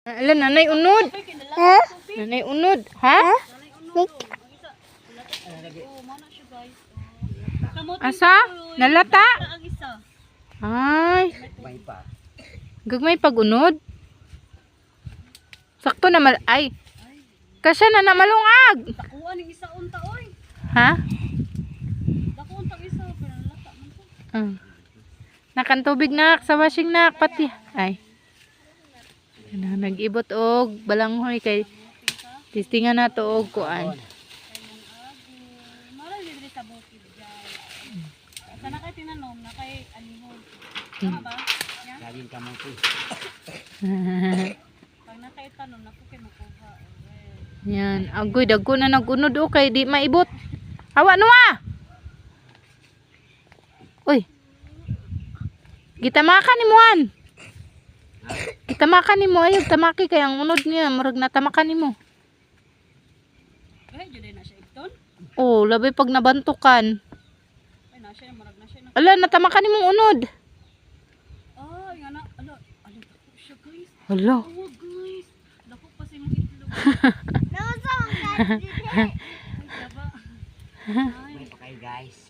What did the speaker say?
Ala, nanay unod. Nanay unod. Ha? Asa? Nalata? Ay. Gagmay pag-unod. Sakto na ay. Kasya na malungag. Takuan ng isa unta oy. Ha? Takuan tag isa pero nalata man ko. Nakantubig na sa washing na pati. Ay. Nag-ibot og balanghoy kay tistingan na to og kuan. Maral dili sa bukid diyan. Sana kay tinanom na kay anihon. Tama ba? Yan. Laging kamote. Pag nakaitanong na po kay makuha. Yan, agoy dagko na nagunod o kay di maibot. Hawa no ah. Uy. Gitamakan ni Muan. Gitamakan ni mo ay tamaki kay ang unod niya murag natamakan nimo. Eh jud na siya igton. Oh, labi pag nabantukan. Ay na siya murag na siya na. Ala, natamakan nimong unod. Ah, nga na. Ala, dako siya guys. Hala. Oh guys. Dako pa sa imong itlog. Ay, diba? May pa kayo guys.